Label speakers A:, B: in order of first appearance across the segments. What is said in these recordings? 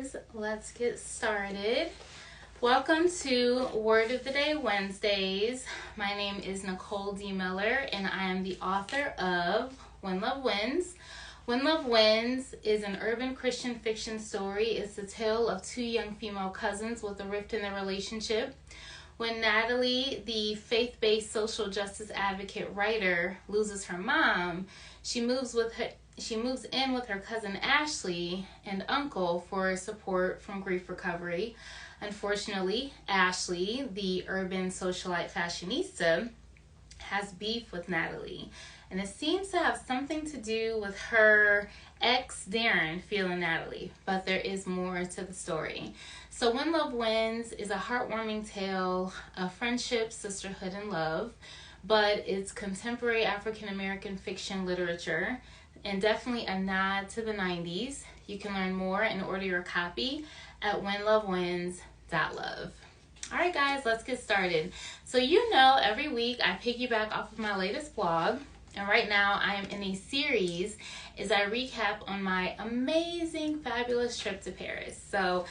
A: guys, let's get started. Welcome to Word of the Day Wednesdays. My name is Nicole D. Miller and I am the author of When Love Wins. When Love Wins is an urban Christian fiction story. It's the tale of two young female cousins with a rift in their relationship. When Natalie, the faith-based social justice advocate writer, loses her mom, she moves in with her cousin Ashley and uncle for support from grief recovery. Unfortunately, Ashley, the urban socialite fashionista, has beef with Natalie, and it seems to have something to do with her ex Darren feeling Natalie, but there is more to the story. So When Love Wins is a heartwarming tale of friendship, sisterhood, and love, but it's contemporary African American fiction literature and definitely a nod to the 90s. You can learn more and order your copy at whenlovewins.love. All right, guys, let's get started. So every week I piggyback off of my latest blog, and right now I am in a series as I recap on my amazing, fabulous trip to Paris. So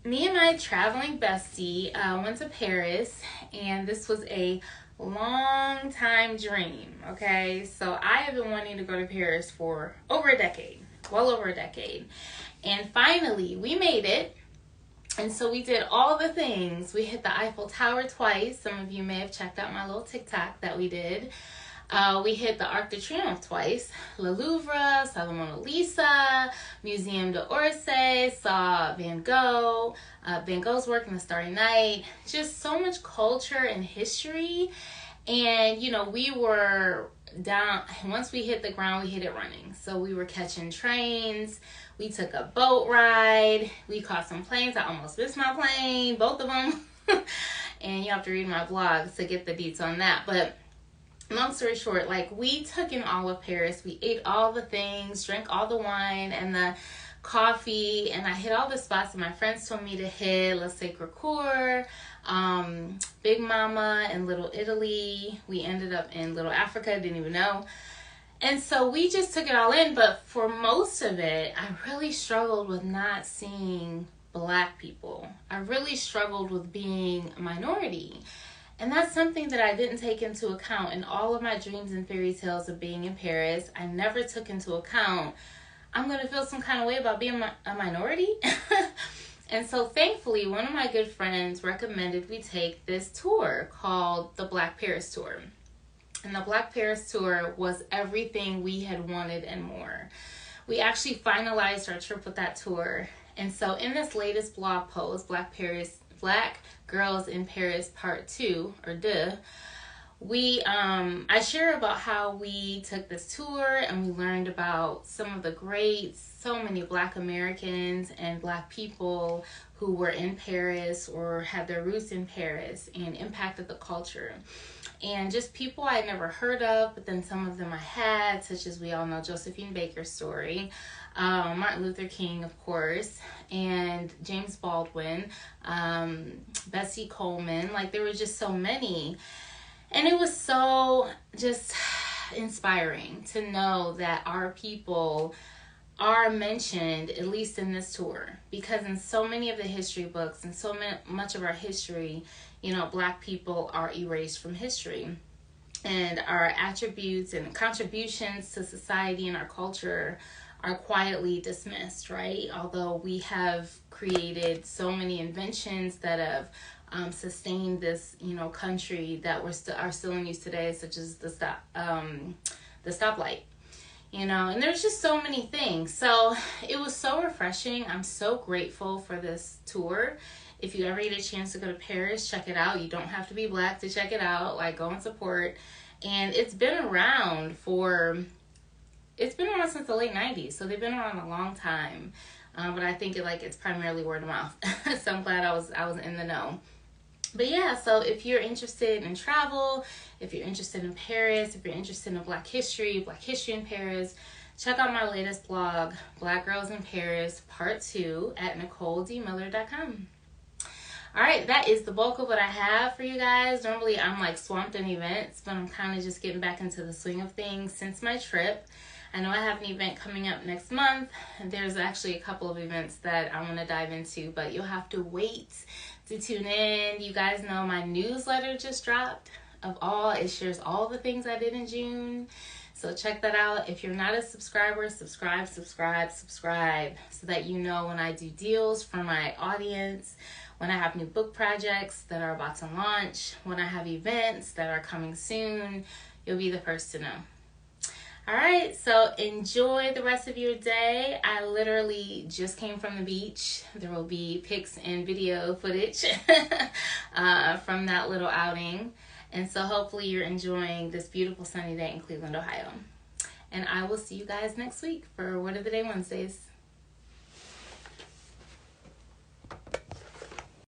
A: me and my traveling bestie went to Paris, and this was a long time dream, okay? So I have been wanting to go to Paris for well over a decade. And finally, we made it. And so we did all the things. We hit the Eiffel Tower twice. Some of you may have checked out my little TikTok that we did. We hit the Arc de Triomphe twice, Le Louvre, saw the Mona Lisa, Museum d'Orsay, saw Van Gogh, Van Gogh's work in the Starry Night, just so much culture and history. And, we were down, once we hit the ground, we hit it running. So we were catching trains, we took a boat ride, we caught some planes. I almost missed my plane, both of them. And you have to read my blog to get the deets on that. But long story short, we took in all of Paris. We ate all the things, drank all the wine and the coffee, and I hit all the spots that my friends told me to hit. Le Sacré-Cœur, Big Mama, and Little Italy. We ended up in Little Africa, didn't even know. And so we just took it all in, but for most of it, I really struggled with not seeing Black people. I really struggled with being a minority. And that's something that I didn't take into account in all of my dreams and fairy tales of being in Paris. I never took into account, I'm going to feel some kind of way about being a minority. And so thankfully, one of my good friends recommended we take this tour called the Black Paris Tour. And the Black Paris Tour was everything we had wanted and more. We actually finalized our trip with that tour. And so in this latest blog post, Black Girls in Paris Part 2, or Deux, I share about how we took this tour and we learned about some of the greats, so many Black Americans and Black people who were in Paris or had their roots in Paris and impacted the culture. And just people I had never heard of, but then some of them I had, such as we all know Josephine Baker's story, Martin Luther King, of course, and James Baldwin, Bessie Coleman. There were just so many. And it was so just inspiring to know that our people are mentioned, at least in this tour, because in so many of the history books and so much of our history, Black people are erased from history, and our attributes and contributions to society and our culture are quietly dismissed, right? Although we have created so many inventions that have sustained this, country that are still in use today, such as the stoplight. And there's just so many things. So it was so refreshing. I'm so grateful for this tour. If you ever get a chance to go to Paris, check it out. You don't have to be Black to check it out. Go and support. And it's been around since the late 90s. So they've been around a long time. But I think it's primarily word of mouth. So I'm glad I was in the know. But yeah, so if you're interested in travel, if you're interested in Paris, if you're interested in Black history in Paris, check out my latest blog, Black Girls in Paris Part 2 at NicoleDMiller.com. All right, that is the bulk of what I have for you guys. Normally I'm swamped in events, but I'm kind of just getting back into the swing of things since my trip. I know I have an event coming up next month. There's actually a couple of events that I want to dive into, but you'll have to wait to tune in. You guys know my newsletter just dropped. It shares all the things I did in June. So check that out. If you're not a subscriber, subscribe, so that you know when I do deals for my audience, when I have new book projects that are about to launch, when I have events that are coming soon, you'll be the first to know. All right, so enjoy the rest of your day. I literally just came from the beach. There will be pics and video footage from that little outing. And so hopefully you're enjoying this beautiful sunny day in Cleveland, Ohio. And I will see you guys next week for Word of the Day Wednesdays.